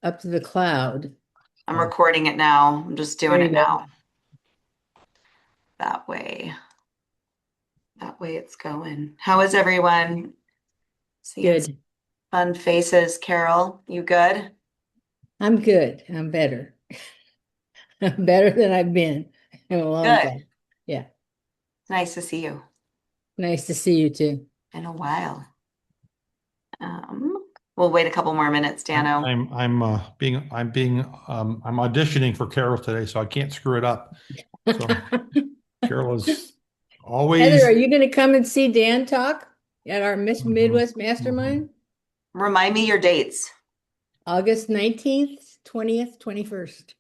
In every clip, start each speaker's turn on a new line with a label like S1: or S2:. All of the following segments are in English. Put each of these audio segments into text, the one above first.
S1: up to the cloud.
S2: I'm recording it now. I'm just
S1: There
S2: doing
S1: you
S2: it
S1: go.
S2: now. That way. That way it's going. How is everyone? Seeing some
S1: Good.
S2: fun faces. Carol, you good?
S1: I'm good. I'm better. I'm better than I've been in a long
S2: Good.
S1: time. Yeah.
S2: Nice to see you
S1: Nice to see you too.
S2: in a while. Um, we'll wait a couple more minutes,
S3: I'm
S2: Dano.
S3: I'm I'm being I'm auditioning for Carol today, so I can't screw it up. So Carol is
S1: Heather, are
S3: always.
S1: you going to come and see Dan talk at our Miss
S3: Mhm,
S1: Midwest
S3: mhm.
S1: Mastermind?
S2: Remind me your dates.
S1: August 19th, 20th, 21st.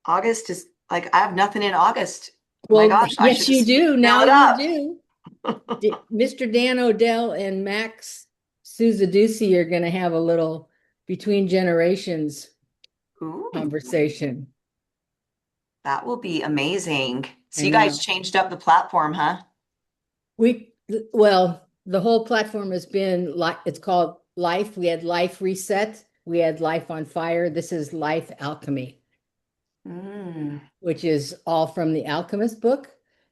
S2: August is like I have nothing in August. My
S1: Well,
S2: gosh, I should
S1: yes, you
S2: just
S1: do.
S2: fill
S1: Now
S2: it
S1: you
S2: up.
S1: do. Mr. Dan Odell and Max Suzaducey are going to have a little between generations
S2: Ooh,
S1: conversation.
S2: that will be amazing. So
S1: I
S2: you guys
S1: know.
S2: changed up the platform, huh?
S1: We, well, the whole platform has been like, it's called Life. We had Life Reset. We had Life on Fire. This is Life Alchemy,
S2: Mm,
S1: which is all from the Alchemist book.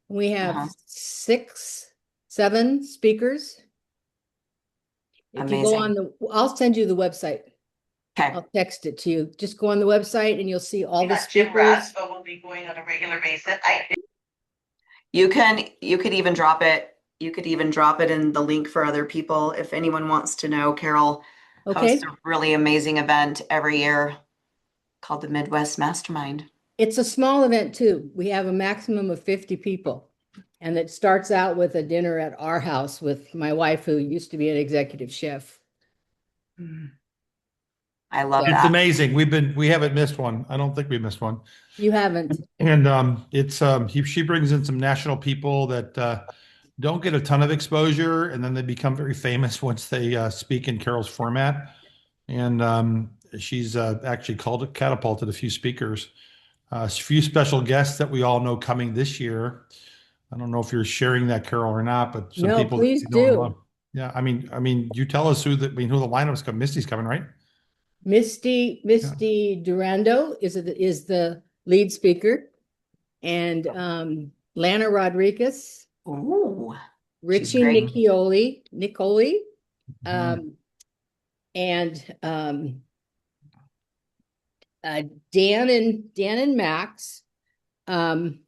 S1: We have
S2: uh-huh.
S1: six, seven speakers. If you go on
S2: Amazing.
S1: I'll send you the website.
S2: Okay.
S1: I'll text it to you. Just go on the website and you'll see all
S2: We
S1: the
S2: got Jim Ratz,
S1: speakers.
S2: but we'll be going on a regular basis. You could even drop it. You could even drop it in the link for other people if anyone wants to know. Carol hosts
S1: Okay.
S2: a really amazing event every year called the Midwest Mastermind.
S1: It's a small event too. We have a maximum of 50 people. And it starts out with a dinner at our house with my wife, who used to be an executive chef.
S2: Mm. I love
S1: So
S3: It's
S2: that.
S3: amazing. We haven't missed one. I don't think we missed one.
S1: you haven't.
S3: And it's she brings in some national people that don't get a ton of exposure, and then they become very famous once they speak in Carol's format. And she's actually called catapulted a few speakers, a few special guests that we all know coming this year. I don't know if you're sharing that, Carol, or not, but some
S1: No,
S3: people that
S1: please
S3: you know and love.
S1: do.
S3: Yeah, you tell us who the lineup's coming. Misty's coming, right? Yeah.
S1: Misty Durando is the lead speaker, and Lana Rodriguez,
S2: Ooh, she's
S1: Richie
S2: great.
S3: Mhm,
S1: Nicoli,
S3: mhm,
S1: um, and uh, Dan and Max, um,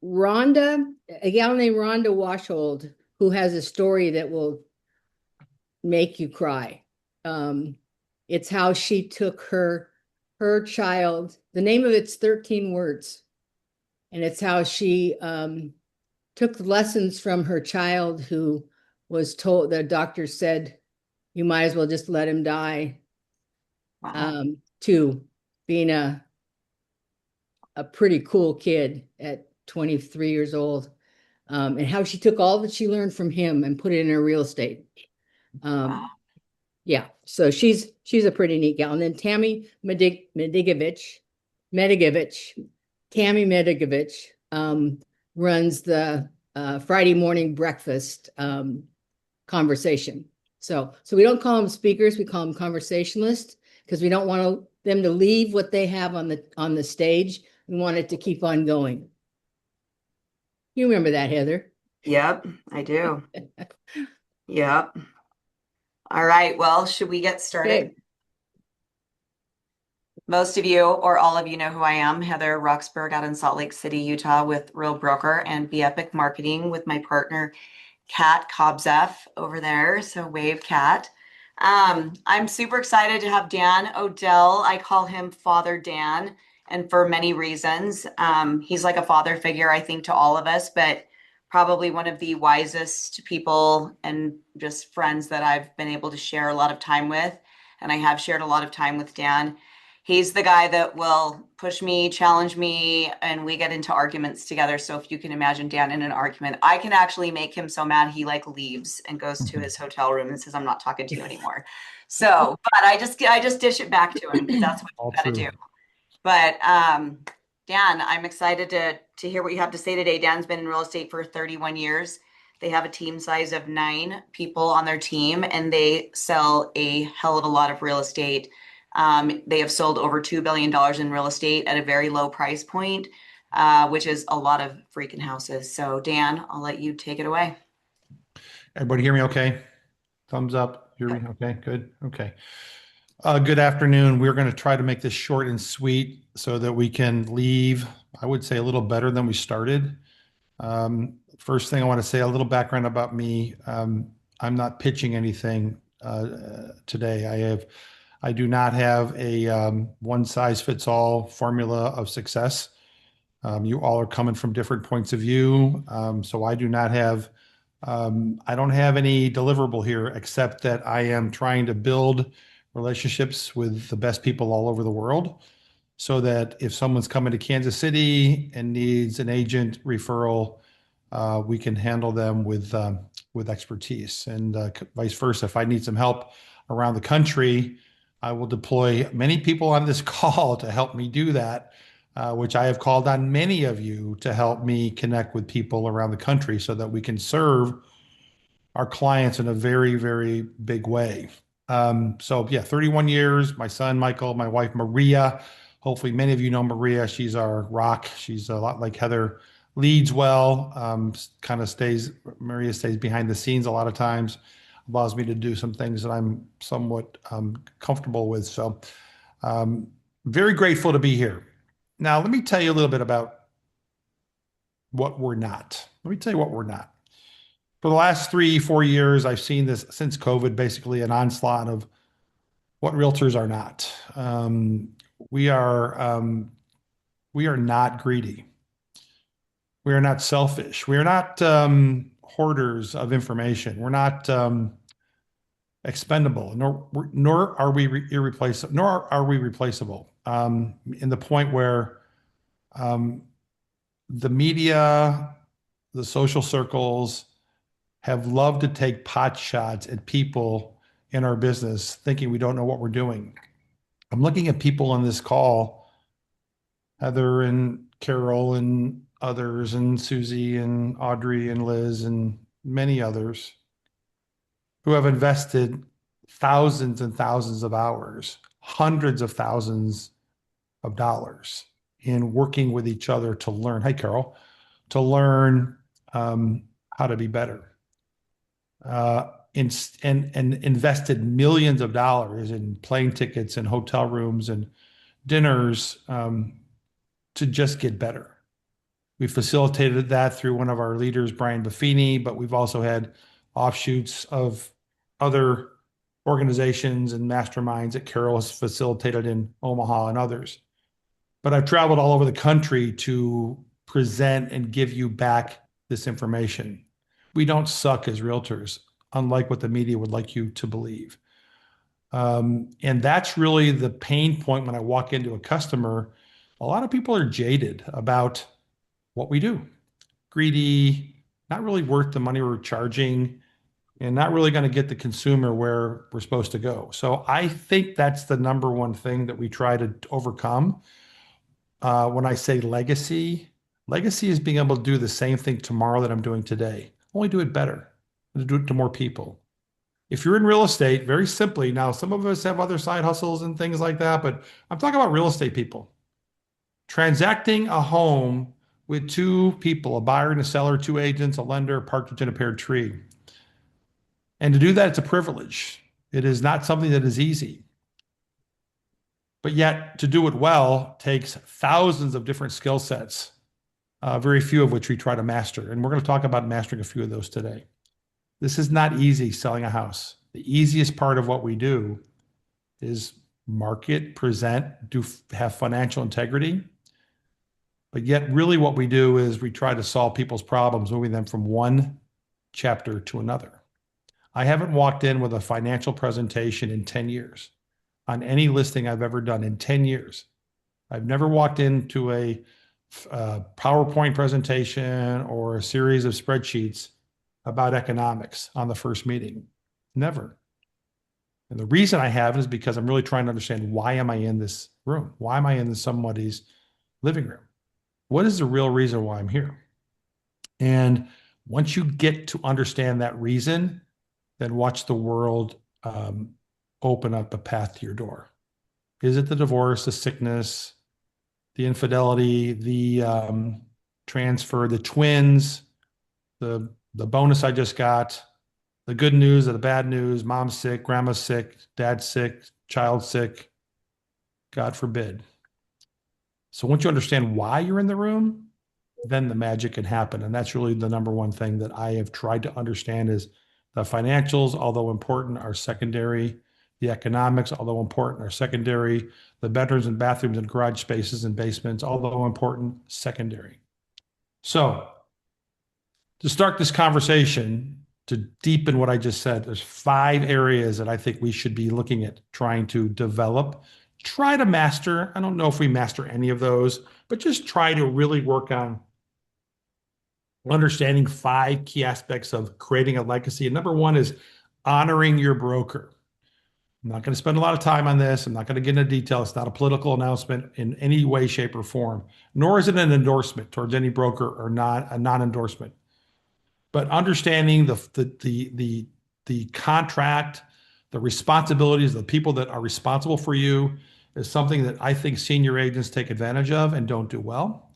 S1: Rhonda, a gal named Rhonda Washold, who has a story that will make you cry. Um, it's how she took her child. The name of it's 13 words, and it's how she took lessons from her child who was told, the doctor said, you might as well just let him die,
S2: Wow.
S1: to being a pretty cool kid at 23 years old, and how she took all that she learned from him and put it in her real estate.
S2: Wow.
S1: Um, yeah, so she's a pretty neat gal. And then Tammy Medigovich, Tammy Medigovich, runs the Friday morning breakfast conversation. So we don't call them speakers, we call them conversationalists, because we don't want them to leave what they have on the stage. We want it to keep on going. You remember that, Heather?
S2: Yep, I do. Yep. All right. Well, should we get started?
S1: Okay.
S2: Most of you or all of you know who I am, Heather Roxburgh out in Salt Lake City, Utah with Real Broker and Be Epic Marketing with my partner, Kat Kobzeff over there. So wave Kat. I'm super excited to have Dan Odell. I call him Father Dan, and for many reasons. He's like a father figure, I think, to all of us, but probably one of the wisest people and just friends that I've been able to share a lot of time with. And I have shared a lot of time with Dan. He's the guy that will push me, challenge me, and we get into arguments together. So if you can imagine Dan in an argument, I can actually make him so mad he like leaves and goes to
S3: mhm.
S2: his hotel room and says, "I'm not talking to you anymore." So, but I just dish it back to him because that's what
S3: All
S2: you got to
S3: true.
S2: do. But Dan, I'm excited to hear what you have to say today. Dan's been in real estate for 31 years. They have a team size of 9 people on their team, and they sell a hell of a lot of real estate. They have sold over $2 billion in real estate at a very low price point, which is a lot of freaking houses. So Dan, I'll let you take it away.
S3: Everybody hear me okay? Thumbs up. Hear me? Okay, good. Okay. Good afternoon. We're going to try to make this short and sweet so that we can leave, I would say, a little better than we started. First thing I want to say, a little background about me. I'm not pitching anything today. I do not have a one size fits all formula of success. You all are coming from different points of view. So I do not have, I don't have any deliverable here except that I am trying to build relationships with the best people all over the world so that if someone's coming to Kansas City and needs an agent referral, we can handle them with expertise, and vice versa. If I need some help around the country, I will deploy many people on this call to help me do that, which I have called on many of you to help me connect with people around the country so that we can serve our clients in a very, very big way. So yeah, 31 years, my son, Michael, my wife, Maria. Hopefully many of you know Maria. She's our rock. She's a lot like Heather, leads well, Maria stays behind the scenes a lot of times, allows me to do some things that I'm somewhat comfortable with. So very grateful to be here. Now, let me tell you a little bit about what we're not. Let me tell you what we're not. For the last 3-4 years, I've seen this since COVID, basically an onslaught of what realtors are not. We are not greedy. We are not selfish. We are not hoarders of information. We're not expendable, nor are we irreplaceable. Nor are we replaceable. In the point where the media, the social circles have loved to take pot shots at people in our business, thinking we don't know what we're doing. I'm looking at people on this call, Heather and Carol and others, and Susie and Audrey and Liz and many others who have invested thousands and thousands of hours, hundreds of thousands of dollars in working with each other to learn. Hi, Carol, to learn how to be better. And invested millions of dollars in plane tickets and hotel rooms and dinners to just get better. We facilitated that through one of our leaders, Brian Buffini, but we've also had offshoots of other organizations and masterminds that Carol has facilitated in Omaha and others. But I've traveled all over the country to present and give you back this information. We don't suck as realtors, unlike what the media would like you to believe. And that's really the pain point when I walk into a customer. A lot of people are jaded about what we do. Greedy, not really worth the money we're charging, and not really going to get the consumer where we're supposed to go. So I think that's the number one thing that we try to overcome. When I say legacy is being able to do the same thing tomorrow that I'm doing today, only do it better, to do it to more people. If you're in real estate, very simply, now some of us have other side hustles and things like that, but I'm talking about real estate people. Transacting a home with 2 people, a buyer and a seller, 2 agents, a lender, a partridge, and a pear tree. And to do that, it's a privilege. It is not something that is easy. But yet, to do it well takes thousands of different skill sets, very few of which we try to master. And we're going to talk about mastering a few of those today. This is not easy, selling a house. The easiest part of what we do is market, present, have financial integrity. But yet really what we do is we try to solve people's problems, moving them from one chapter to another. I haven't walked in with a financial presentation in 10 years on any listing I've ever done in 10 years. I've never walked into a PowerPoint presentation or a series of spreadsheets about economics on the first meeting. Never. And the reason I haven't is because I'm really trying to understand, why am I in this room? Why am I in somebody's living room? What is the real reason why I'm here? And Once you get to understand that reason, then watch the world open up a path to your door. Is it the divorce, the sickness, the infidelity, the transfer, the twins, the bonus I just got, the good news or the bad news, mom's sick, grandma's sick, dad's sick, child's sick, God forbid. So once you understand why you're in the room, then the magic can happen. And that's really the number one thing that I have tried to understand is the financials, although important, are secondary. The economics, although important, are secondary. The bedrooms and bathrooms and garage spaces and basements, although important, secondary. So to start this conversation, to deepen what I just said, there's 5 areas that I think we should be looking at trying to develop, try to master. I don't know if we master any of those, but just try to really work on understanding 5 key aspects of creating a legacy. And number 1 is honoring your broker. I'm not going to spend a lot of time on this. I'm not going to get into detail. It's not a political announcement in any way, shape, or form, nor is it an endorsement towards any broker or not a non-endorsement. But understanding the contract, the responsibilities, the people that are responsible for you is something that I think senior agents take advantage of and don't do well.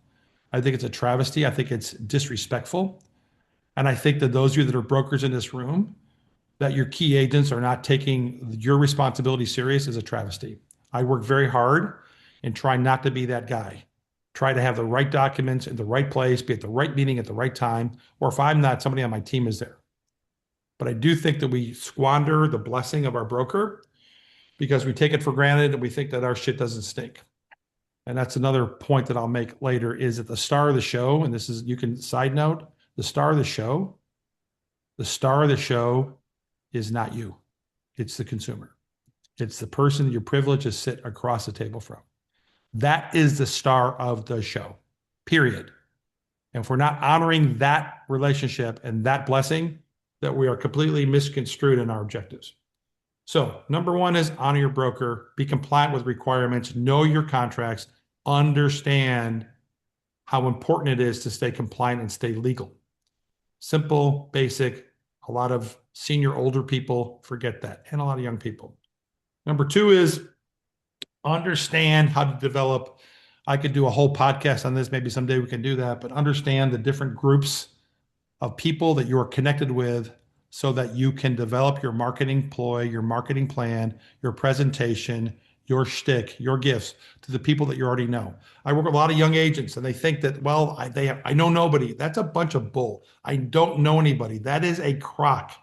S3: I think it's a travesty. I think it's disrespectful. And I think that those of you that are brokers in this room, that your key agents are not taking your responsibility serious is a travesty. I work very hard and try not to be that guy. Try to have the right documents in the right place, be at the right meeting at the right time, or if I'm not, somebody on my team is there. But I do think that we squander the blessing of our broker because we take it for granted and we think that our shit doesn't stink. And that's another point that I'll make later is that the star of the show, and this is, you can side note, the star of the show is not you. It's the consumer. It's the person you're privileged to sit across the table from. That is the star of the show, period. And if we're not honoring that relationship and that blessing, that we are completely misconstrued in our objectives. So number 1 is honor your broker, be compliant with requirements, know your contracts, understand how important it is to stay compliant and stay legal. Simple, basic. A lot of senior, older people forget that, and a lot of young people. Number 2 is understand how to develop. I could do a whole podcast on this. Maybe someday we can do that, but understand the different groups of people that you are connected with so that you can develop your marketing ploy, your marketing plan, your presentation, your shtick, your gifts to the people that you already know. I work with a lot of young agents and they think that, well, I know nobody. That's a bunch of bull. I don't know anybody. That is a crock.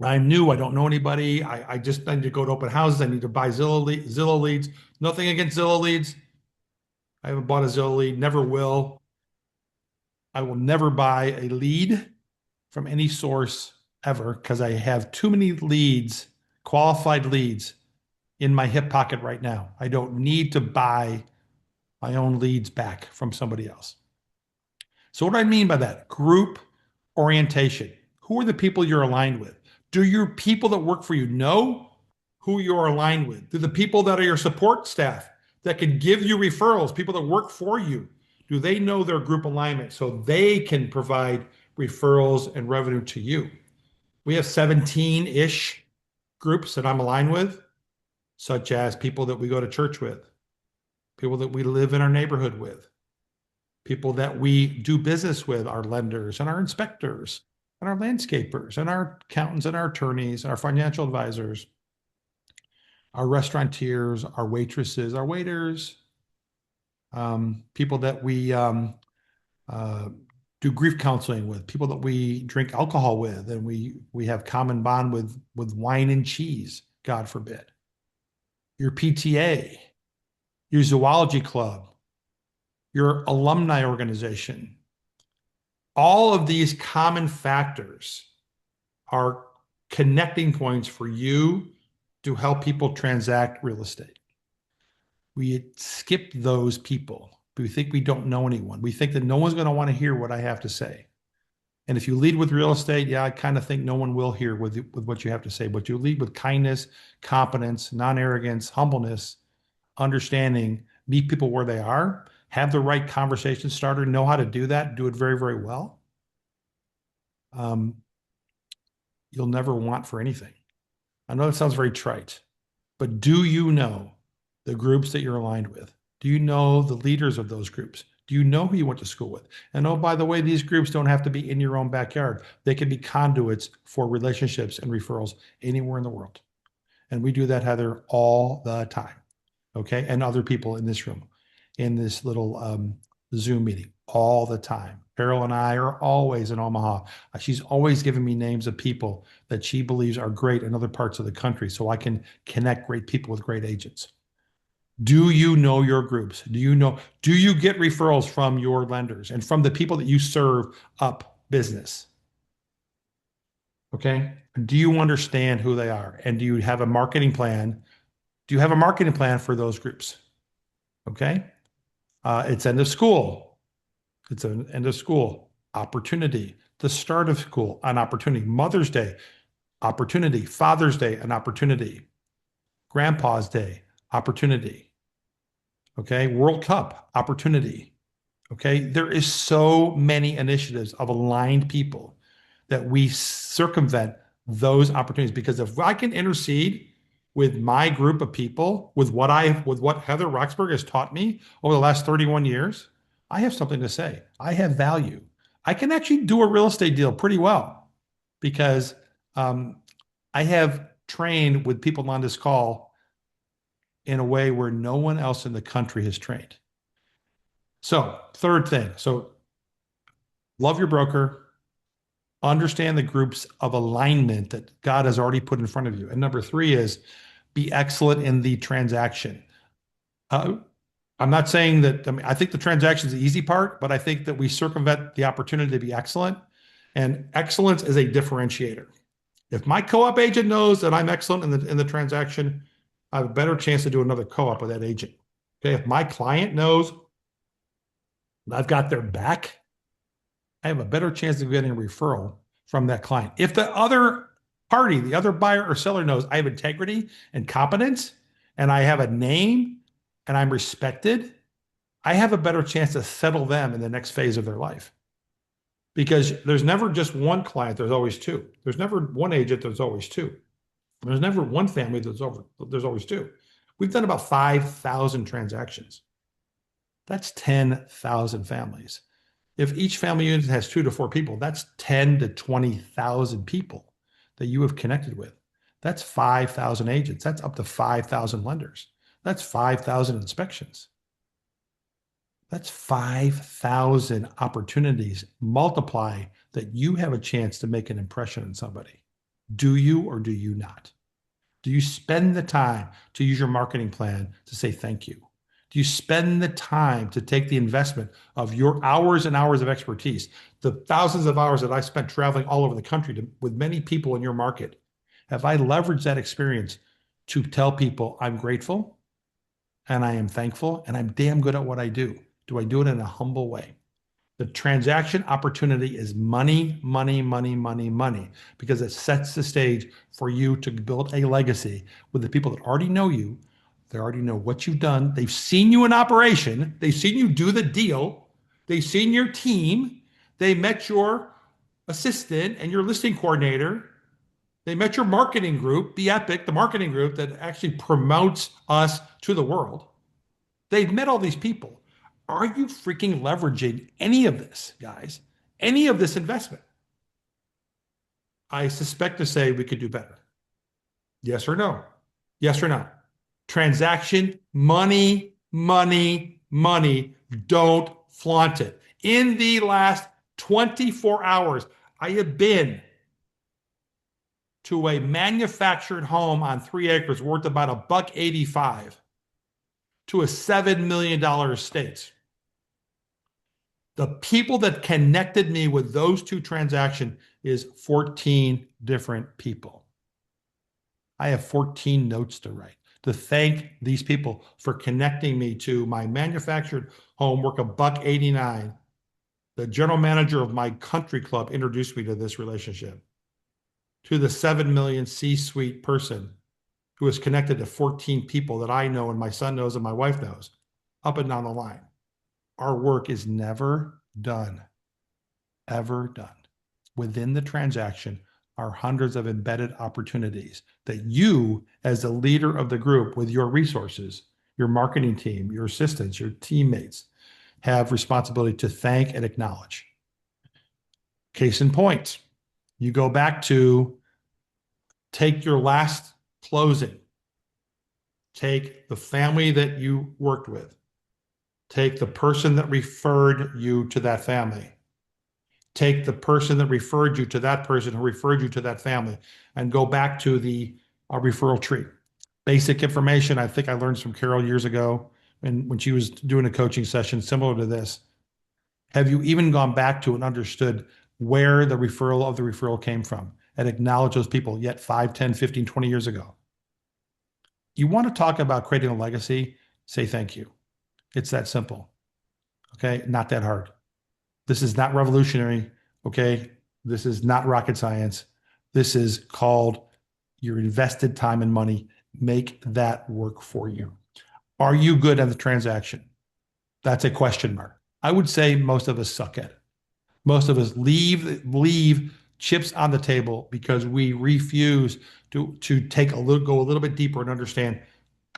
S3: I'm new. I don't know anybody. I just need to go to open houses. I need to buy Zillow leads. Nothing against Zillow leads. I haven't bought a Zillow lead, never will. I will never buy a lead from any source ever because I have too many leads, qualified leads in my hip pocket right now. I don't need to buy my own leads back from somebody else. So what do I mean by that? Group orientation. Who are the people you're aligned with? Do your people that work for you know who you're aligned with? Do the people that are your support staff that can give you referrals, people that work for you, do they know their group alignment so they can provide referrals and revenue to you? We have 17-ish groups that I'm aligned with, such as people that we go to church with, people that we live in our neighborhood with, people that we do business with, our lenders and our inspectors and our landscapers and our accountants and our attorneys, our financial advisors, our restaurateurs, our waitresses, our waiters, people that we do grief counseling with, people that we drink alcohol with, and we have common bond with wine and cheese, God forbid. Your PTA, your zoology club, your alumni organization. All of these common factors are connecting points for you to help people transact real estate. We skip those people. We think we don't know anyone. We think that no one's going to want to hear what I have to say. And if you lead with real estate, yeah, I kind of think no one will hear with what you have to say, but you lead with kindness, competence, non-arrogance, humbleness, understanding, meet people where they are, have the right conversation starter, know how to do that, do it very, very well. you'll never want for anything. I know that sounds very trite, but do you know the groups that you're aligned with? Do you know the leaders of those groups? Do you know who you went to school with? And oh, by the way, these groups don't have to be in your own backyard. They can be conduits for relationships and referrals anywhere in the world. And we do that, Heather, all the time. Okay. And other people in this room, in this little Zoom meeting, all the time. Carol and I are always in Omaha. She's always giving me names of people that she believes are great in other parts of the country so I can connect great people with great agents. Do you know your groups? Do you get referrals from your lenders and from the people that you serve up business? Okay. Do you understand who they are? And do you have a marketing plan? Do you have a marketing plan for those groups? Okay. It's end of school. It's an end of school opportunity. The start of school, an opportunity. Mother's Day, opportunity. Father's Day, an opportunity. Grandpa's Day, opportunity. Okay. World Cup, opportunity. Okay. There is so many initiatives of aligned people that we circumvent those opportunities, because if I can intercede with my group of people, with what Heather Roxburgh has taught me over the last 31 years, I have something to say. I have value. I can actually do a real estate deal pretty well because I have trained with people on this call in a way where no one else in the country has trained. So, third thing. So, love your broker. Understand the groups of alignment that God has already put in front of you. And number 3 is be excellent in the transaction. I'm not saying that, I think the transaction is the easy part, but I think that we circumvent the opportunity to be excellent. And excellence is a differentiator. If my co-op agent knows that I'm excellent in the transaction, I have a better chance to do another co-op with that agent. Okay. If my client knows I've got their back, I have a better chance of getting a referral from that client. If the other party, the other buyer or seller knows I have integrity and competence and I have a name and I'm respected, I have a better chance to settle them in the next phase of their life. Because there's never just one client, there's always two. There's never one agent, there's always two. There's never one family, there's always two. We've done about 5,000 transactions. That's 10,000 families. If each family unit has 2 to 4 people, that's 10 to 20,000 people that you have connected with. That's 5,000 agents. That's up to 5,000 lenders. That's 5,000 inspections. That's 5,000 opportunities. Multiply that you have a chance to make an impression on somebody. Do you or do you not? Do you spend the time to use your marketing plan to say thank you? Do you spend the time to take the investment of your hours and hours of expertise, the thousands of hours that I spent traveling all over the country with many people in your market? Have I leveraged that experience to tell people I'm grateful and I am thankful and I'm damn good at what I do? Do I do it in a humble way? The transaction opportunity is money, money, money, money, money, because it sets the stage for you to build a legacy with the people that already know you. They already know what you've done. They've seen you in operation. They've seen you do the deal. They've seen your team. They met your assistant and your listing coordinator. They met your marketing group, Be Epic, the marketing group that actually promotes us to the world. They've met all these people. Are you freaking leveraging any of this, guys? Any of this investment? I suspect to say we could do better. Yes or no? Yes or no? Transaction, money, money, money. Don't flaunt it. In the last 24 hours, I have been to a manufactured home on 3 acres worth about $185 to a $7 million estate. The people that connected me with those 2 transactions is 14 different people. I have 14 notes to write to thank these people for connecting me to my manufactured home worth $189. The general manager of my country club introduced me to this relationship. To the 7 million C-suite person who is connected to 14 people that I know and my son knows and my wife knows, up and down the line. Our work is never done, ever done. within the transaction are hundreds of embedded opportunities that you, as the leader of the group with your resources, your marketing team, your assistants, your teammates, have responsibility to thank and acknowledge. Case in point, you go back to take your last closing. Take the family that you worked with. Take the person that referred you to that family. Take the person that referred you to that person who referred you to that family, and go back to the referral tree. Basic information I think I learned from Carol years ago, and when she was doing a coaching session similar to this. Have you even gone back to and understood where the referral of the referral came from and acknowledge those people yet 5, 10, 15, 20 years ago? You want to talk about creating a legacy, say thank you. It's that simple. Okay, not that hard. This is not revolutionary. Okay, this is not rocket science. This is called your invested time and money. Make that work for you. Are you good at the transaction? That's a question mark. I would say most of us suck at it. Most of us leave chips on the table because we refuse to go a little bit deeper and understand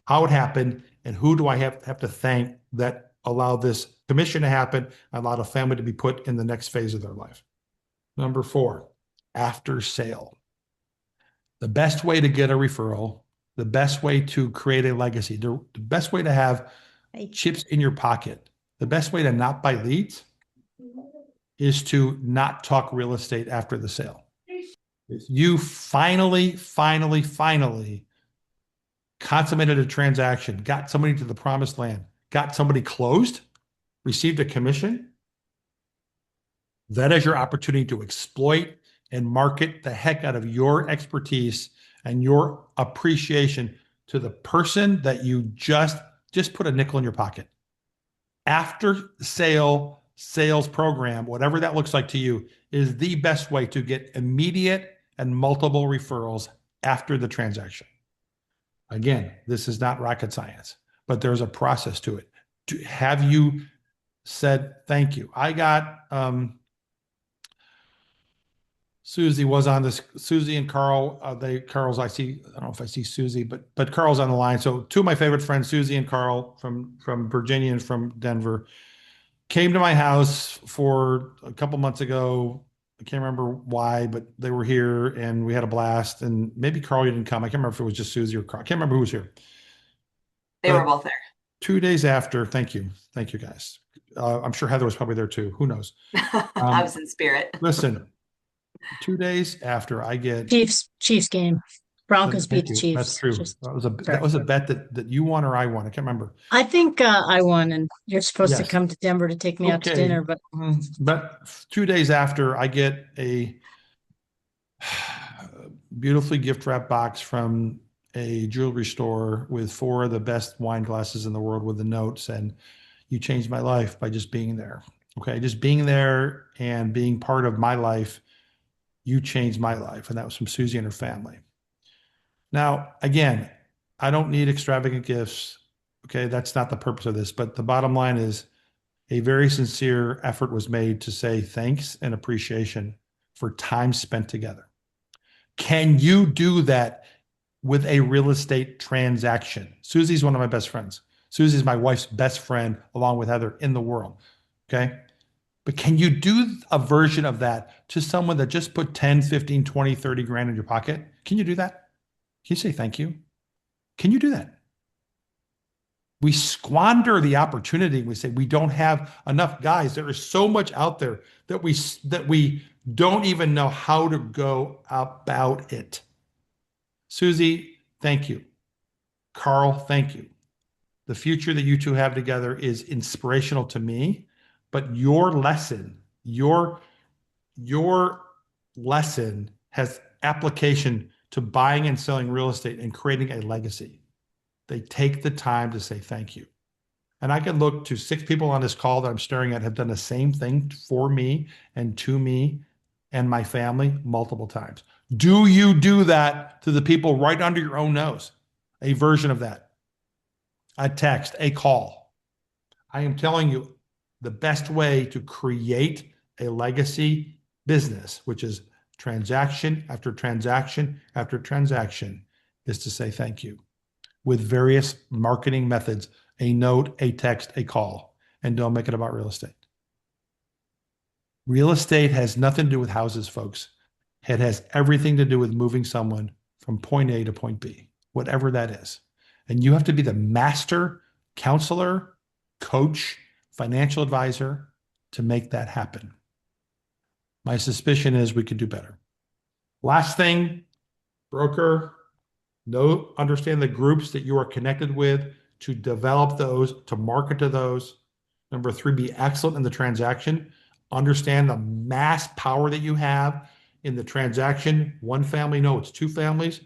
S3: how it happened and who do I have to thank that allowed this commission to happen, allowed a family to be put in the next phase of their life. Number 4, after sale. The best way to get a referral, the best way to create a legacy, the best way to have chips in your pocket, the best way to not buy leads is to not talk real estate after the sale. If you finally consummated a transaction, got somebody to the promised land, got somebody closed, received a commission, that is your opportunity to exploit and market the heck out of your expertise and your appreciation to the person that you just put a nickel in your pocket. After sales program, whatever that looks like to you, is the best way to get immediate and multiple referrals after the transaction. Again, this is not rocket science, but there's a process to it. Have you said thank you? I got Susie was on this. Susie and Carl, Carl's I see. I don't know if I see Susie, but Carl's on the line. So 2 of my favorite friends, Susie and Carl from Virginia and from Denver, came to my house for a couple months ago. I can't remember why, but they were here and we had a blast. And maybe Carl, you didn't come. I can't remember if it was just Susie or Carl. I can't remember who was here.
S2: They were both there.
S3: 2 days after, thank you guys. I'm sure Heather was probably there too. Who knows?
S2: I was in spirit.
S3: Listen, 2 days after I get
S4: Chiefs game. Broncos beat the Chiefs.
S3: That's true. That was a bet that you won or I won. I can't remember.
S4: I think I won, and you're supposed to
S3: Yes.
S4: come to Denver to take me out to dinner, but
S3: But 2 days after, I get a beautifully gift wrapped box from a jewelry store with 4 of the best wine glasses in the world with the notes, and you changed my life by just being there. Okay, just being there and being part of my life, you changed my life, and that was from Susie and her family. Now, again, I don't need extravagant gifts. Okay, that's not the purpose of this, but the bottom line is a very sincere effort was made to say thanks and appreciation for time spent together. Can you do that with a real estate transaction? Susie's one of my best friends. Susie's my wife's best friend, along with Heather, in the world. Okay. But can you do a version of that to someone that just put 10, 15, 20, 30 grand in your pocket? Can you do that? Can you say thank you? Can you do that? We squander the opportunity. We say we don't have enough. Guys, there is so much out there that we don't even know how to go about it. Susie, thank you. Carl, thank you. The future that you two have together is inspirational to me, but your lesson has application to buying and selling real estate and creating a legacy. They take the time to say thank you. And I can look to 6 people on this call that I'm staring at have done the same thing for me and to me and my family multiple times. Do you do that to the people right under your own nose? A version of that. A text, a call. I am telling you, the best way to create a legacy business, which is transaction after transaction after transaction, is to say thank you with various marketing methods, a note, a text, a call, and don't make it about real estate. Real estate has nothing to do with houses, folks. It has everything to do with moving someone from point A to point B, whatever that is. And you have to be the master counselor, coach, financial advisor to make that happen. My suspicion is we could do better. Last thing, broker, understand the groups that you are connected with, to develop those, to market to those. Number 3, be excellent in the transaction. Understand the mass power that you have in the transaction. One family, no, it's 2 families.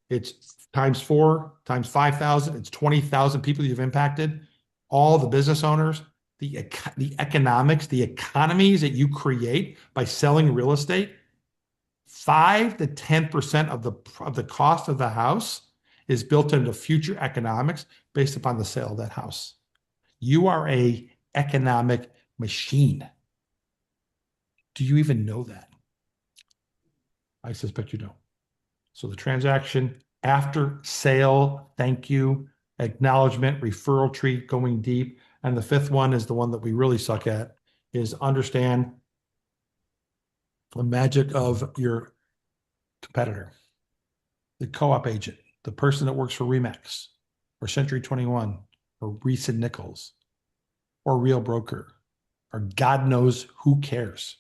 S3: It's times 4, times 5,000. It's 20,000 people you've impacted. All the business owners, the economics, the economies that you create by selling real estate. 5 to 10% of the cost of the house is built into future economics based upon the sale of that house. You are a economic machine. Do you even know that? I suspect you don't. So the transaction, after sale, thank you, acknowledgement, referral tree, going deep. And the 5th one is the one that we really suck at, is understand the magic of your competitor, the co-op agent, the person that works for Remax or Century 21 or Reese and Nichols or Real Broker or God knows who cares.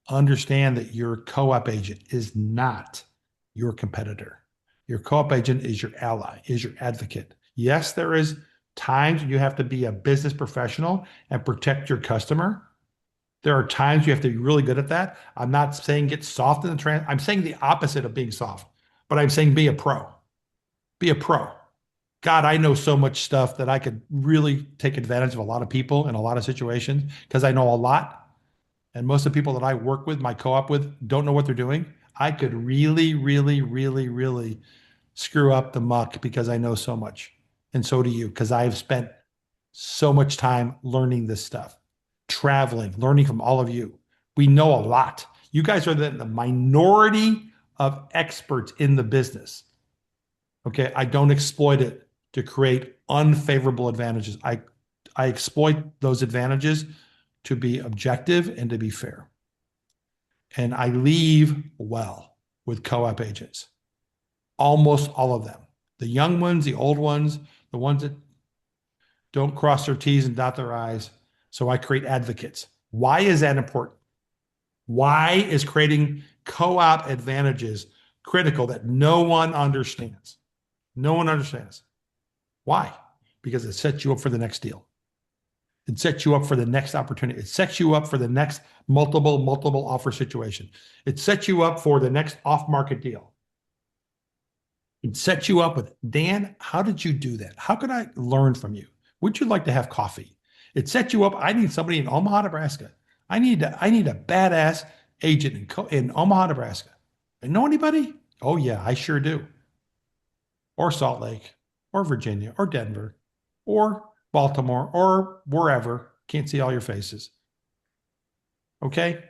S3: Understand that your co-op agent is not your competitor. Your co-op agent is your ally, is your advocate. Yes, there is times you have to be a business professional and protect your customer. There are times you have to be really good at that. I'm not saying get soft in the I'm saying the opposite of being soft, but I'm saying be a pro. Be a pro. God, I know so much stuff that I could really take advantage of a lot of people in a lot of situations because I know a lot. And most of the people that I work with, my co-op with, don't know what they're doing. I could really, really, really, really screw up the muck because I know so much. And so do you, because I've spent so much time learning this stuff, traveling, learning from all of you. We know a lot. You guys are the minority of experts in the business. Okay, I don't exploit it to create unfavorable advantages. I exploit those advantages to be objective and to be fair. And I leave well with co-op agents. Almost all of them. The young ones, the old ones, the ones that don't cross their T's and dot their I's. So I create advocates. Why is that important? Why is creating co-op advantages critical that no one understands? No one understands. Why? Because it sets you up for the next deal. It sets you up for the next opportunity. It sets you up for the next multiple offer situation. It sets you up for the next off-market deal. It sets you up with, Dan, how did you do that? How could I learn from you? Would you like to have coffee? It sets you up. I need somebody in Omaha, Nebraska. I need a badass agent in Omaha, Nebraska. And know anybody? Oh yeah, I sure do. Or Salt Lake, or Virginia, or Denver, or Baltimore, or wherever. Can't see all your faces. Okay?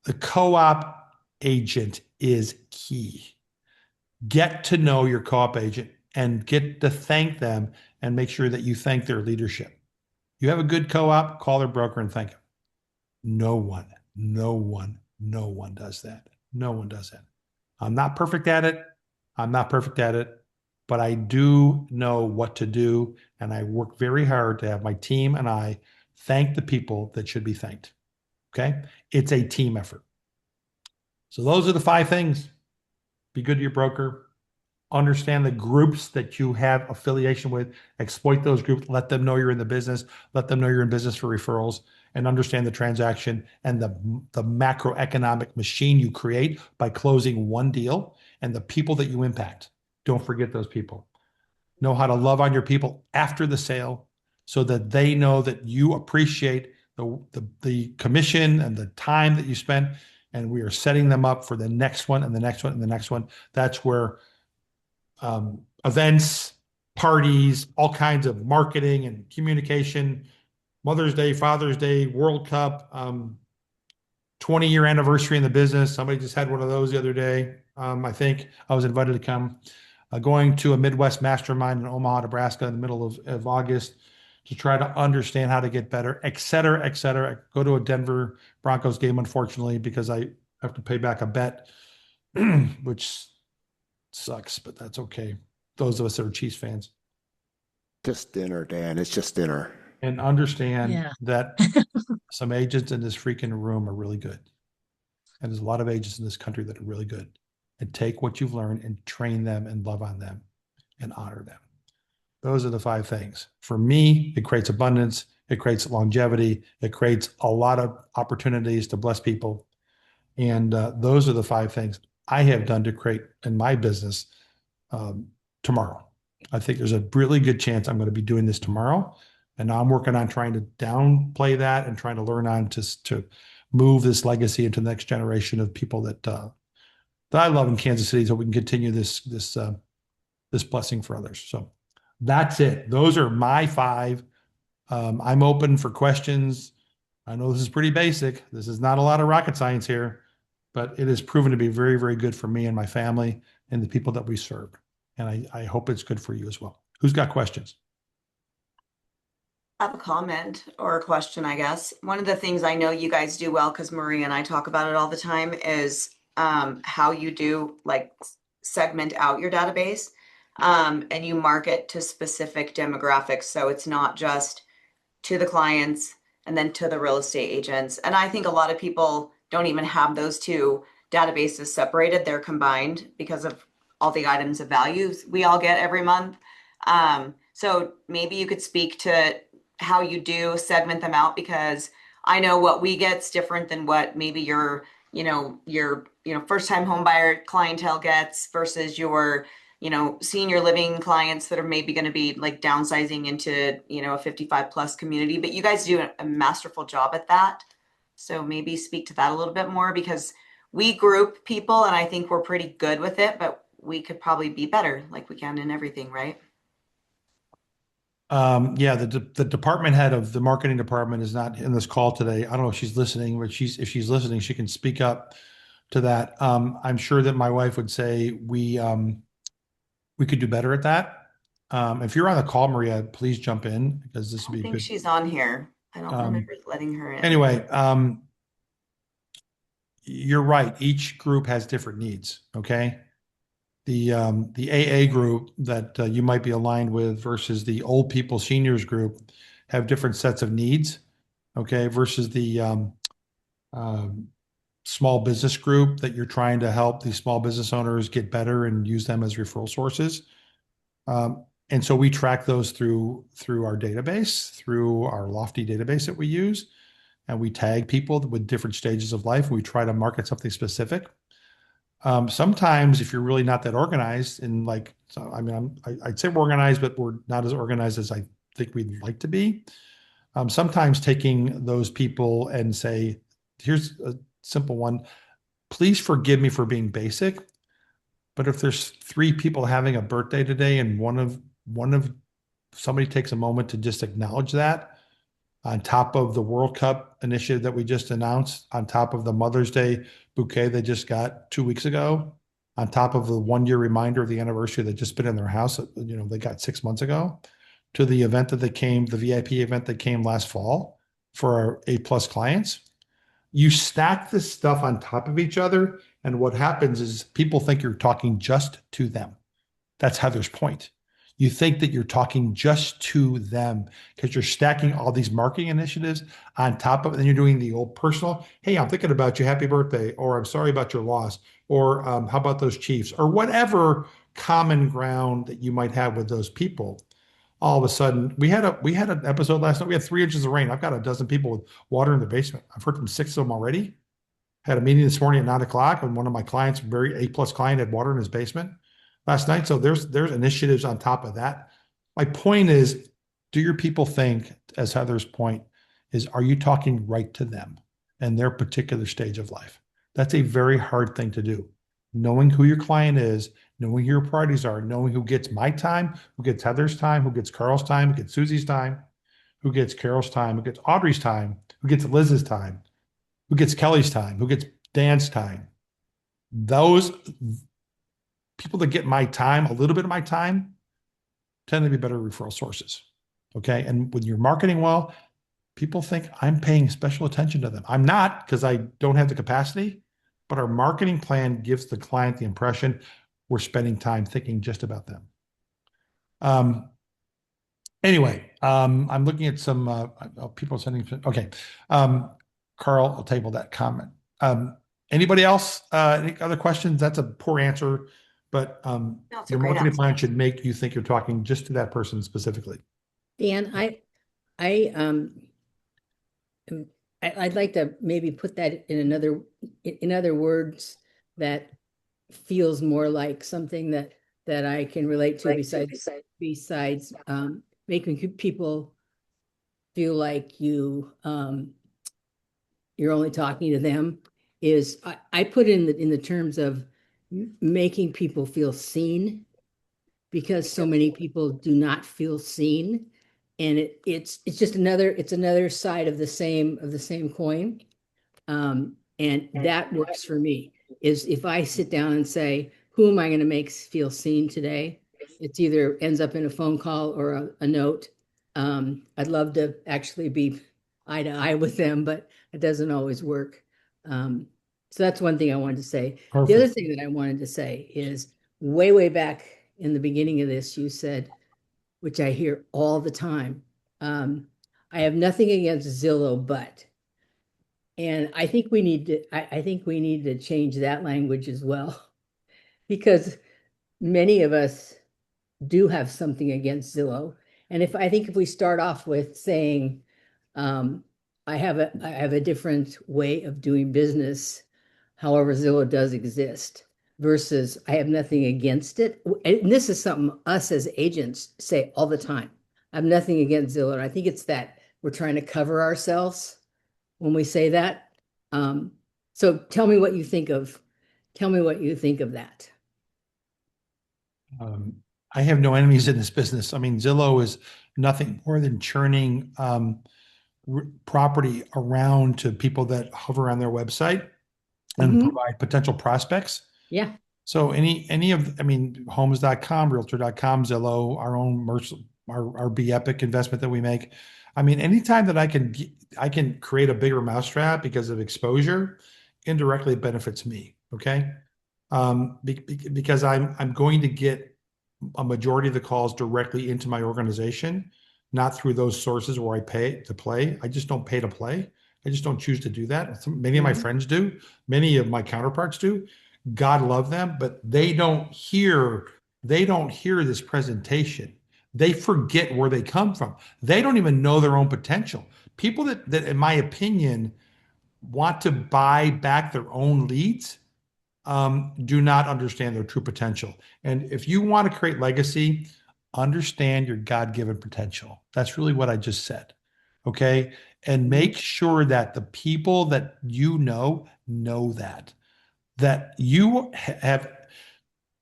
S3: The co-op agent is key. Get to know your co-op agent and get to thank them and make sure that you thank their leadership. You have a good co-op, call their broker and thank him. No one does that. No one does that. I'm not perfect at it. But I do know what to do, and I work very hard to have my team and I thank the people that should be thanked. Okay? It's a team effort. So those are the 5 things. Be good to your broker. Understand the groups that you have affiliation with. Exploit those groups. Let them know you're in the business. Let them know you're in business for referrals, and understand the transaction and the macroeconomic machine you create by closing one deal and the people that you impact. Don't forget those people. Know how to love on your people after the sale so that they know that you appreciate the commission and the time that you spent, and we are setting them up for the next one and the next one and the next one. That's where events, parties, all kinds of marketing and communication, Mother's Day, Father's Day, World Cup, 20-year anniversary in the business. Somebody just had one of those the other day. I think I was invited to come. Going to a Midwest mastermind in Omaha, Nebraska in the middle of August to try to understand how to get better, et cetera, et cetera. Go to a Denver Broncos game, unfortunately, because I have to pay back a bet, which sucks, but that's okay. Those of us that are Chiefs fans.
S5: Just dinner, Dan. It's just dinner.
S3: And understand
S4: Yeah.
S3: that some agents in this freaking room are really good. And there's a lot of agents in this country that are really good. And take what you've learned and train them and love on them and honor them. Those are the 5 things. For me, it creates abundance. It creates longevity. It creates a lot of opportunities to bless people. And those are the 5 things I have done to create in my business tomorrow. I think there's a really good chance I'm going to be doing this tomorrow. And now I'm working on trying to downplay that and trying to learn on to move this legacy into the next generation of people that I love in Kansas City, so we can continue this blessing for others. So that's it. Those are my 5. I'm open for questions. I know this is pretty basic. This is not a lot of rocket science here, but it has proven to be very, very good for me and my family and the people that we serve. And I hope it's good for you as well. Who's got questions?
S2: I have a comment or a question, I guess. One of the things I know you guys do well, because Marie and I talk about it all the time, is how you do like segment out your database and you market to specific demographics. So it's not just to the clients and then to the real estate agents. And I think a lot of people don't even have those 2 databases separated. They're combined because of all the items of value we all get every month. So maybe you could speak to how you do segment them out, because I know what we get's different than what maybe your first time home buyer clientele gets versus your, senior living clients that are maybe going to be like downsizing into, a 55 plus community, but you guys do a masterful job at that. So maybe speak to that a little bit more, because we group people and I think we're pretty good with it, but we could probably be better, like we can in everything, right?
S3: Yeah, the department head of the marketing department is not in this call today. I don't know if she's listening, but if she's listening, she can speak up to that. I'm sure that my wife would say we could do better at that. If you're on the call, Maria, please jump in, because this would be
S2: I think
S3: good.
S2: she's on here. I don't remember letting her in.
S3: Anyway, you're right. Each group has different needs. Okay. The AA group that you might be aligned with versus the old people seniors group have different sets of needs. Okay. Versus the small business group that you're trying to help these small business owners get better and use them as referral sources. And so we track those through our database, through our Lofty database that we use, and we tag people with different stages of life. We try to market something specific. Sometimes if you're really not that organized and I'd say we're organized, but we're not as organized as I think we'd like to be. Sometimes taking those people and say, here's a simple one. Please forgive me for being basic, but if there's 3 people having a birthday today and one of somebody takes a moment to just acknowledge that, on top of the World Cup initiative that we just announced, on top of the Mother's Day bouquet they just got 2 weeks ago, on top of the 1-year reminder of the anniversary that just been in their house, they got 6 months ago, to the event that they came, the VIP event that came last fall for our A+ clients. You stack this stuff on top of each other, and what happens is people think you're talking just to them. That's Heather's point. You think that you're talking just to them because you're stacking all these marketing initiatives on top of it. And you're doing the old personal, hey, I'm thinking about you, happy birthday, or I'm sorry about your loss, or how about those Chiefs, or whatever common ground that you might have with those people. All of a sudden, we had an episode last night. We had 3 inches of rain. I've got a dozen people with water in the basement. I've heard from 6 of them already. Had a meeting this morning at 9:00, and one of my clients, very A+ client, had water in his basement last night. So there's initiatives on top of that. My point is, do your people think, as Heather's point is, are you talking right to them and their particular stage of life? That's a very hard thing to do. Knowing who your client is, knowing who your priorities are, knowing who gets my time, who gets Heather's time, who gets Carl's time, who gets Susie's time, who gets Carol's time, who gets Audrey's time, who gets Liz's time. who gets Kelly's time, who gets Dan's time. Those people that get my time, a little bit of my time, tend to be better referral sources. Okay. And when you're marketing well, people think I'm paying special attention to them. I'm not, because I don't have the capacity, but our marketing plan gives the client the impression we're spending time thinking just about them. Anyway, I'm looking at some people sending. Okay. Carl, I'll table that comment. Anybody else? Any other questions? That's a poor answer, but
S2: No, it's a
S3: your
S2: great
S3: marketing
S2: answer.
S3: plan should make you think you're talking just to that person specifically.
S1: Dan, I'd like to maybe put that in other words that feels more like something that I can relate to besides making people feel like you're only talking to them is I put in the terms of making people feel seen, because so many people do not feel seen, and it's just another side of the same coin. And that works for me, is if I sit down and say, who am I going to make feel seen today? It's either ends up in a phone call or a note. I'd love to actually be eye to eye with them, but it doesn't always work. So that's one thing I wanted to say.
S3: Perfect.
S1: The other thing that I wanted to say is way back in the beginning of this, you said, which I hear all the time, I have nothing against Zillow, but. And I think we need to, I think we need to change that language as well, because many of us do have something against Zillow. And I think if we start off with saying, I have a different way of doing business, however Zillow does exist, versus I have nothing against it. And this is something us as agents say all the time. I have nothing against Zillow. And I think it's that we're trying to cover ourselves when we say that. So tell me what you think of that.
S3: I have no enemies in this business. I mean, Zillow is nothing more than churning property around to people that hover on their website and provide potential prospects.
S1: Yeah.
S3: So any of, I mean, homes.com, realtor.com, Zillow, our own our BEpic investment that we make. I mean, anytime that I can create a bigger mousetrap because of exposure, indirectly it benefits me. Okay. Because I'm going to get a majority of the calls directly into my organization, not through those sources where I pay to play. I just don't pay to play. I just don't choose to do that. Many of my friends do. Many of my counterparts do. God love them, but they don't hear this presentation. They forget where they come from. They don't even know their own potential. People that in my opinion, want to buy back their own leads, do not understand their true potential. And if you want to create legacy, understand your God-given potential. That's really what I just said. Okay. And make sure that the people that you know that you have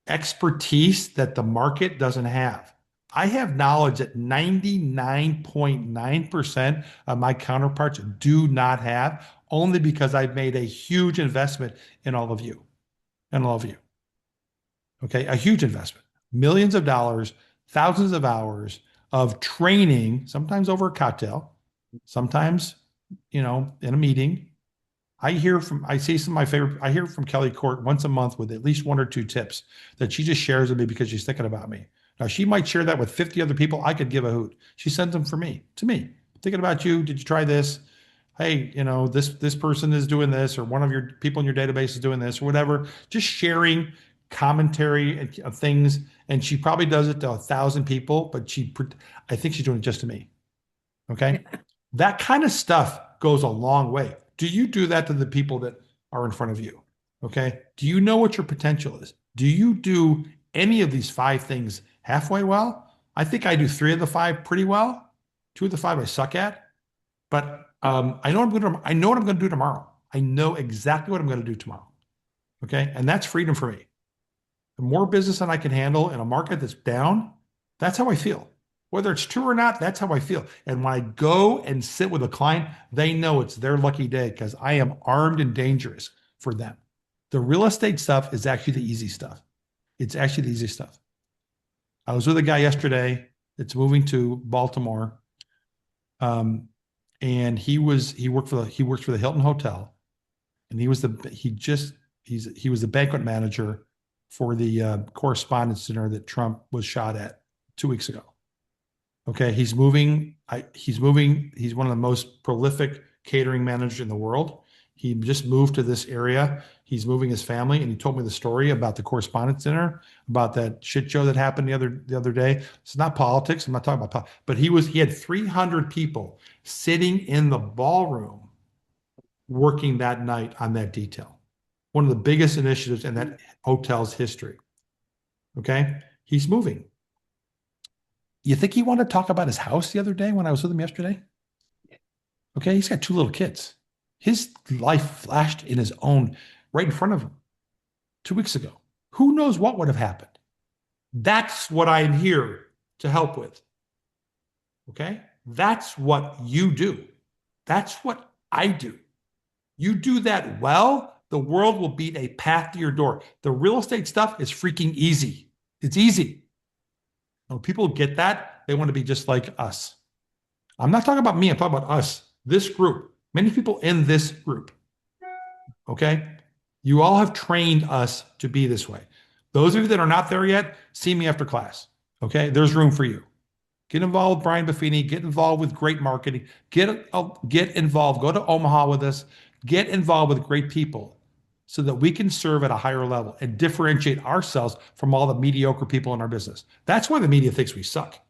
S3: expertise that the market doesn't have. I have knowledge that 99.9% of my counterparts do not have, only because I've made a huge investment in all of you. Okay, a huge investment, millions of dollars, thousands of hours of training, sometimes over a cocktail, sometimes, in a meeting. I hear from Kelly Court once a month with at least 1 or 2 tips that she just shares with me because she's thinking about me. Now, she might share that with 50 other people. I could give a hoot. She sends them to me. Thinking about you. Did you try this? Hey, this person is doing this, or one of your people in your database is doing this, or whatever. Just sharing commentary of things. And she probably does it to 1,000 people, but I think she's doing it just to me. Okay. That kind of stuff goes a long way. Do you do that to the people that are in front of you? Okay. Do you know what your potential is? Do you do any of these 5 things halfway well? I think I do 3 of the 5 pretty well. 2 of the 5 I suck at, but I know what I'm going to do tomorrow. I know exactly what I'm going to do tomorrow. Okay. And that's freedom for me. The more business that I can handle in a market that's down, that's how I feel. Whether it's true or not, that's how I feel. And when I go and sit with a client, they know it's their lucky day because I am armed and dangerous for them. The real estate stuff is actually the easy stuff. It's actually the easy stuff. I was with a guy yesterday that's moving to Baltimore. And he works for the Hilton Hotel, and he was the banquet manager for the correspondence dinner that Trump was shot at 2 weeks ago. Okay, he's moving. He's one of the most prolific catering managers in the world. He just moved to this area. He's moving his family, and he told me the story about the correspondence dinner, about that shit show that happened the other day. It's not politics. I'm not talking about politics, but he had 300 people sitting in the ballroom working that night on that detail. One of the biggest initiatives in that hotel's history. Okay, he's moving. You think he wanted to talk about his house the other day when I was with him yesterday? Okay, he's got 2 little kids. His life flashed in his own right in front of him 2 weeks ago. Who knows what would have happened? That's what I'm here to help with. Okay? That's what you do. That's what I do. You do that well, the world will beat a path to your door. The real estate stuff is freaking easy. It's easy. When people get that, they want to be just like us. I'm not talking about me, I'm talking about us, this group, many people in this group. Okay? You all have trained us to be this way. Those of you that are not there yet, see me after class. Okay? There's room for you. Get involved with Brian Buffini, get involved with great marketing, get involved, go to Omaha with us, get involved with great people so that we can serve at a higher level and differentiate ourselves from all the mediocre people in our business. That's why the media thinks we suck,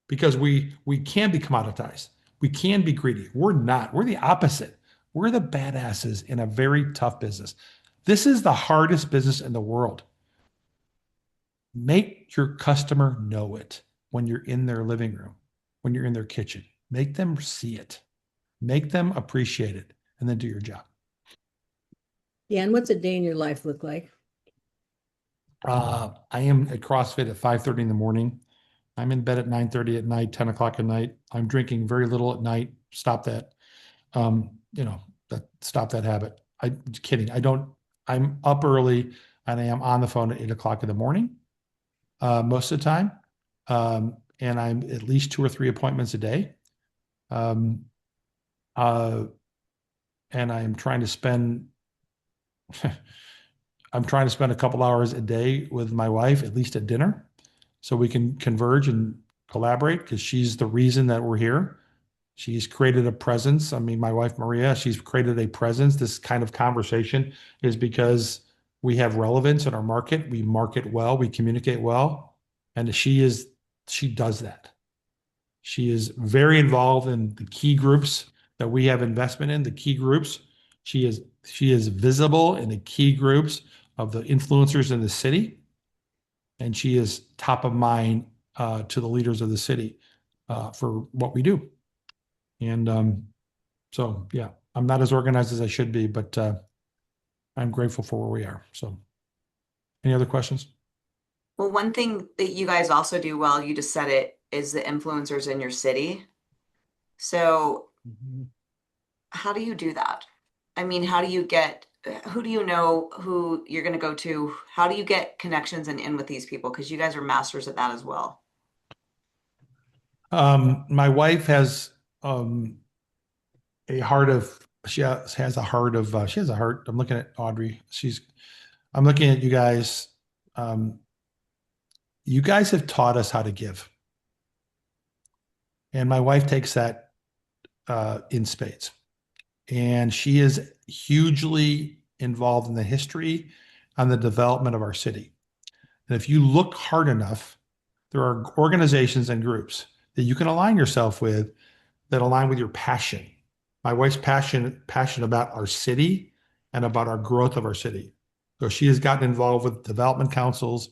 S3: because we can be commoditized. We can be greedy. We're not. We're the opposite. We're the badasses in a very tough business. This is the hardest business in the world. Make your customer know it when you're in their living room, when you're in their kitchen. Make them see it. Make them appreciate it, and then do your job.
S1: Dan, what's a day in your life look like?
S3: I am at CrossFit at 5:30 in the morning. I'm in bed at 9:30 at night, 10 o'clock at night. I'm drinking very little at night. Stop that. Stop that habit. I'm kidding. I'm up early and I am on the phone at 8 o'clock in the morning most of the time. And I'm at least 2 or 3 appointments a day. And I'm trying to spend a couple hours a day with my wife, at least at dinner, so we can converge and collaborate, because she's the reason that we're here. She's created a presence. I mean, my wife, Maria, she's created a presence. This kind of conversation is because we have relevance in our market. We market well, we communicate well. And she does that. She is very involved in the key groups that we have investment in, the key groups. She is visible in the key groups of the influencers in the city. And she is top of mind to the leaders of the city for what we do. And so, yeah, I'm not as organized as I should be, but I'm grateful for where we are. So any other questions?
S2: Well, one thing that you guys also do well, you just said it, is the influencers in your city. So how do you do that? I mean, who do you know who you're going to go to? How do you get connections and in with these people? Because you guys are masters at that as well.
S3: My wife has she has a heart. I'm looking at Audrey. I'm looking at you guys. You guys have taught us how to give. And my wife takes that in spades. And she is hugely involved in the history and the development of our city. And if you look hard enough, there are organizations and groups that you can align yourself with that align with your passion. My wife's passionate about our city and about our growth of our city. So she has gotten involved with development councils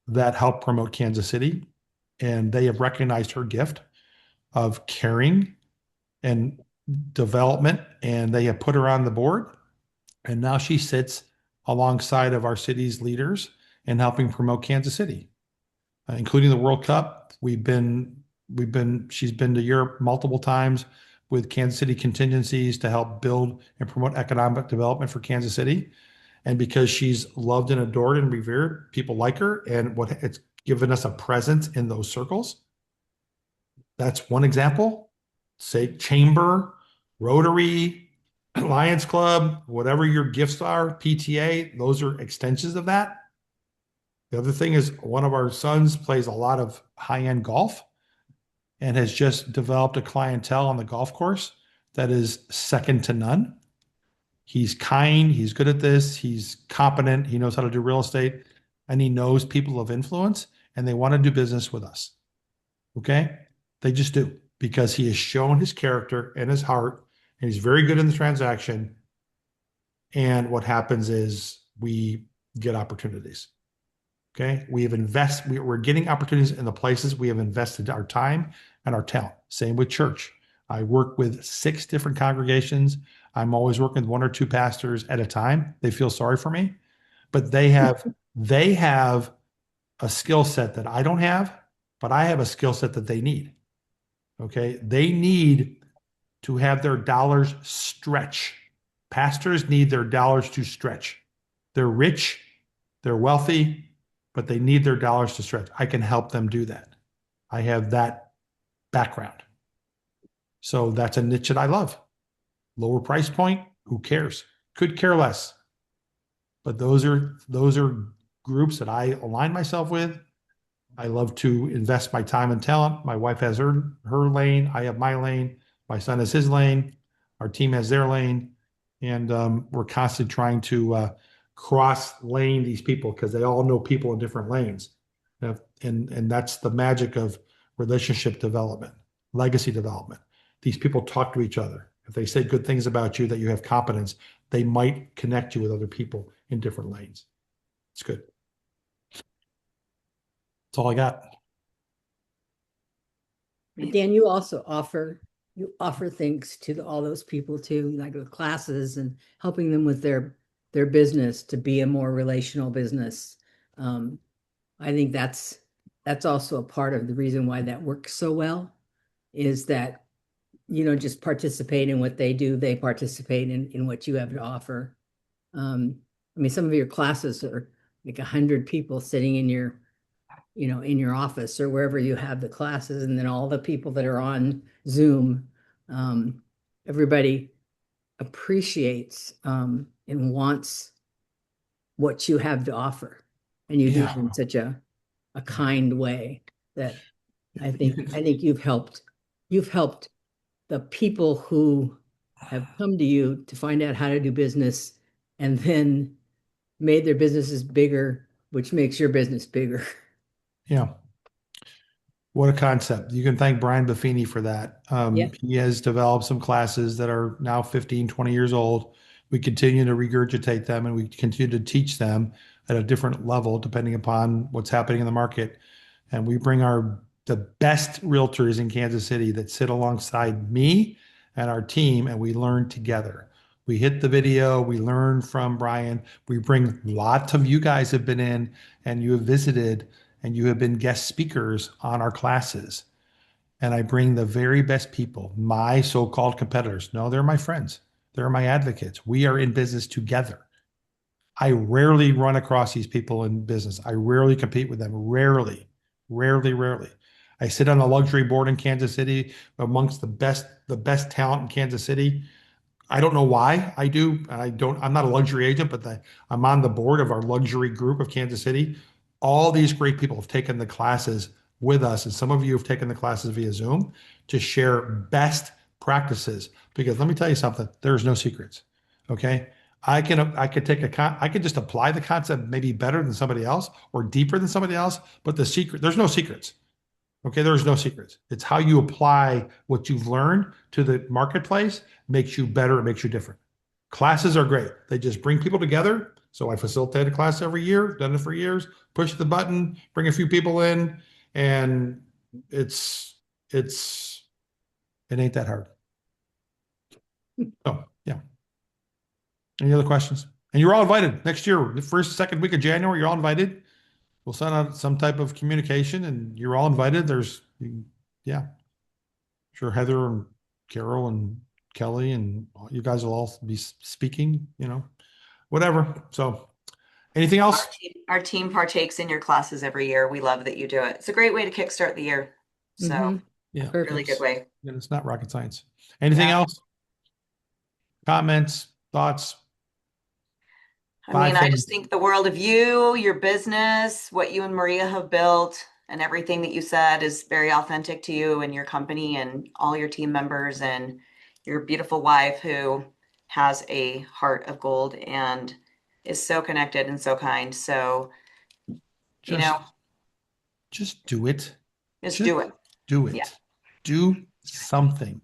S3: that help promote Kansas City. And they have recognized her gift of caring and development, and they have put her on the board. And now she sits alongside of our city's leaders in helping promote Kansas City. including the World Cup. She's been to Europe multiple times with Kansas City contingencies to help build and promote economic development for Kansas City. And because she's loved and adored and revered, people like her, and what it's given us a presence in those circles. That's one example. Say chamber, Rotary, Lions Club, whatever your gifts are, PTA, those are extensions of that. The other thing is one of our sons plays a lot of high-end golf and has just developed a clientele on the golf course that is second to none. He's kind, he's good at this, he's competent, he knows how to do real estate, and he knows people of influence, and they want to do business with us. Okay? They just do, because he has shown his character and his heart, and he's very good in the transaction. And what happens is we get opportunities. Okay? We're getting opportunities in the places we have invested our time and our talent. Same with church. I work with 6 different congregations. I'm always working with 1 or 2 pastors at a time. They feel sorry for me, but they have a skill set that I don't have, but I have a skill set that they need. Okay? They need to have their dollars stretch. Pastors need their dollars to stretch. They're rich, they're wealthy, but they need their dollars to stretch. I can help them do that. I have that background. So that's a niche that I love. Lower price point, who cares? Could care less. But those are groups that I align myself with. I love to invest my time and talent. My wife has her lane. I have my lane. My son has his lane. Our team has their lane. And we're constantly trying to cross lane these people because they all know people in different lanes. And that's the magic of relationship development, legacy development. These people talk to each other. If they say good things about you, that you have competence, they might connect you with other people in different lanes. It's good. That's all I got.
S1: Dan, you also offer things to all those people too, like the classes and helping them with their business to be a more relational business. I think that's also a part of the reason why that works so well, is that you don't just participate in what they do, they participate in what you have to offer. I mean, some of your classes are like 100 people sitting in your office or wherever you have the classes, and then all the people that are on Zoom, everybody appreciates and wants what you have to offer, and you do it in such a kind way that I think you've helped the people who have come to you to find out how to do business, and then made their businesses bigger, which makes your business bigger.
S3: Yeah. What a concept. You can thank Brian Buffini for that.
S1: Yeah.
S3: He has developed some classes that are now 15, 20 years old. We continue to regurgitate them, and we continue to teach them at a different level depending upon what's happening in the market. And we bring the best realtors in Kansas City that sit alongside me and our team, and we learn together. We hit the video, we learn from Brian. We bring lots of you guys have been in and you have visited and you have been guest speakers on our classes. And I bring the very best people, my so-called competitors. No, they're my friends. They're my advocates. We are in business together. I rarely run across these people in business. I rarely compete with them. Rarely. I sit on a luxury board in Kansas City amongst the best talent in Kansas City. I don't know why I do. I'm not a luxury agent, but I'm on the board of our luxury group of Kansas City. All these great people have taken the classes with us, and some of you have taken the classes via Zoom to share best practices. Because let me tell you something, there's no secrets. Okay. I could just apply the concept maybe better than somebody else or deeper than somebody else, but there's no secrets. Okay, there's no secrets. It's how you apply what you've learned to the marketplace makes you better, it makes you different. Classes are great. They just bring people together. So I facilitate a class every year, done it for years, push the button, bring a few people in, and it ain't that hard. So yeah. Any other questions? And you're all invited next year, the first, second week of January, you're all invited. we'll send out some type of communication, and you're all invited. Yeah, sure. Heather and Carol and Kelly and you guys will all be speaking, whatever. So anything else?
S2: Our team partakes in your classes every year. We love that you do it. It's a great way to kickstart the year. So
S1: Mhm.
S3: Yeah.
S2: really good way.
S3: And it's not rocket science. Anything
S2: Yeah.
S3: else? Comments, thoughts?
S2: I mean, I
S3: things.
S2: just think the world of you, your business, what you and Maria have built, and everything that you said is very authentic to you and your company and all your team members and your beautiful wife who has a heart of gold and is so connected and so kind. So,
S3: Just do it.
S2: just do it.
S3: Do it.
S2: Yeah.
S3: Do something.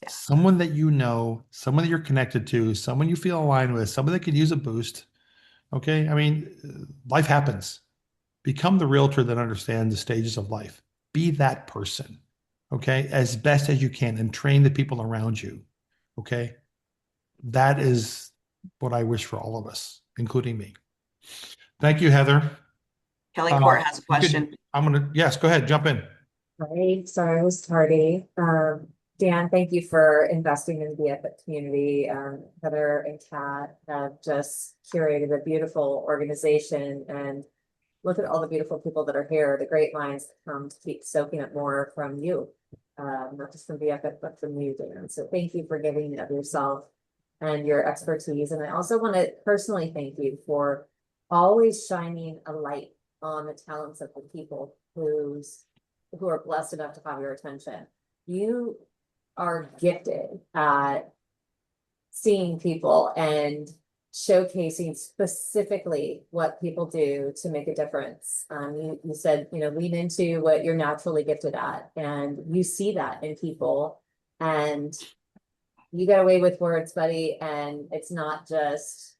S2: Yeah.
S3: Someone that you know, someone that you're connected to, someone you feel aligned with, someone that could use a boost. Okay. I mean, life happens. Become the realtor that understands the stages of life. Be that person. Okay. As best as you can and train the people around you. Okay. That is what I wish for all of us, including me. Thank you, Heather.
S2: Kelly Court has a question.
S3: Yes, go ahead, jump in.
S6: Hi, sorry I was tardy. Dan, thank you for investing in the Epic community. Heather and Kat have just curated a beautiful organization, and look at all the beautiful people that are here, the great minds that come to keep soaking up more from you. Not just from the Epic, but from you, Dan. So thank you for giving of yourself and your expertise. And I also want to personally thank you for always shining a light on the talents of the people who are blessed enough to have your attention. You are gifted at seeing people and showcasing specifically what people do to make a difference. You said, lean into what you're naturally gifted at, and you see that in people, and you get away with words, buddy. And it's not just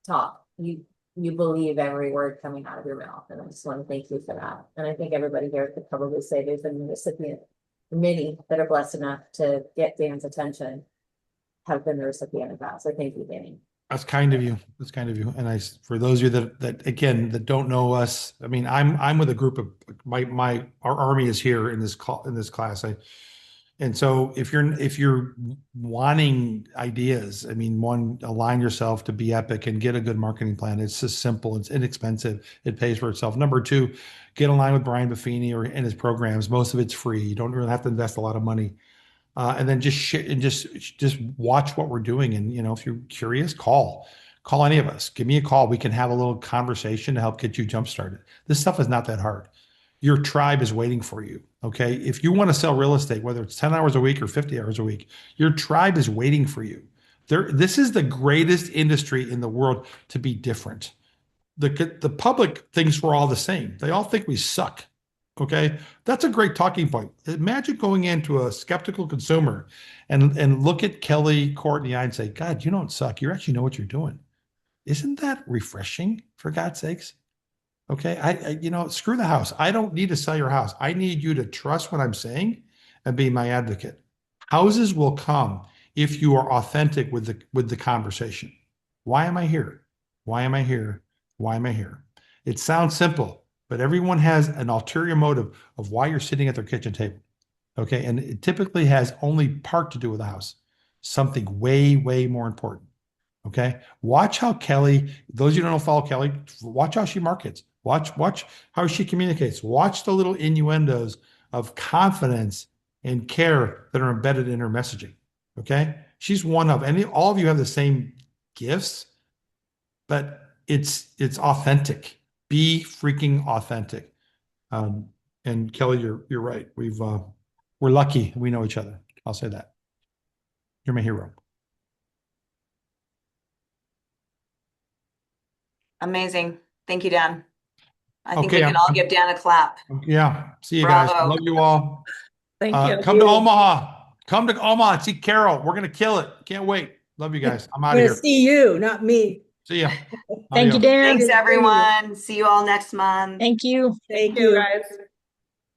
S6: talk. You believe every word coming out of your mouth. And I just want to thank you for that. And I think everybody here could probably say they've been the recipient. Many that are blessed enough to get Dan's attention have been the recipient of that. So thank you, Danny.
S3: That's kind of you. That's kind of you. And for those of you that again, that don't know us, I mean, I'm with a group of our army is here in this class. And so if you're wanting ideas, I mean, one, align yourself to be Epic and get a good marketing plan. It's just simple. It's inexpensive. It pays for itself. Number two, get aligned with Brian Buffini or in his programs. Most of it's free. You don't really have to invest a lot of money. And then just watch what we're doing. And, if you're curious, call any of us. Give me a call. We can have a little conversation to help get you jump started. This stuff is not that hard. Your tribe is waiting for you. Okay. If you want to sell real estate, whether it's 10 hours a week or 50 hours a week, your tribe is waiting for you. This is the greatest industry in the world to be different. The public thinks we're all the same. They all think we suck. Okay. That's a great talking point. Imagine going into a skeptical consumer and look at Kelly Court in the eye and say, God, you don't suck. You actually know what you're doing. Isn't that refreshing, for God's sakes? Okay. Screw the house. I don't need to sell your house. I need you to trust what I'm saying and be my advocate. Houses will come if you are authentic with the conversation. Why am I here? Why am I here? Why am I here? It sounds simple, but everyone has an ulterior motive of why you're sitting at their kitchen table. Okay. And it typically has only part to do with the house, something way, way more important. Okay. Watch how Kelly, those of you who don't follow Kelly, watch how she markets. Watch how she communicates. Watch the little innuendos of confidence and care that are embedded in her messaging. Okay. She's one of, and all of you have the same gifts, but it's authentic. Be freaking authentic. And Kelly, you're right. We're lucky we know each other. I'll say that. You're my hero.
S2: Amazing. Thank you, Dan. I think
S3: Okay,
S2: we can all give Dan a clap.
S3: Yeah. See you guys.
S2: Bravo.
S3: Love you all.
S1: Thank you.
S3: Come to Omaha. Come to Omaha and see Carol. We're going to kill it. Can't wait. Love you guys. I'm out
S1: I'm
S3: of
S1: gonna
S3: here.
S1: see you, not me.
S3: See ya.
S4: Thank you,
S3: Adios.
S4: Dan.
S2: Thanks, everyone. See you all next month.
S4: Thank you.
S1: Thank you.
S7: guys.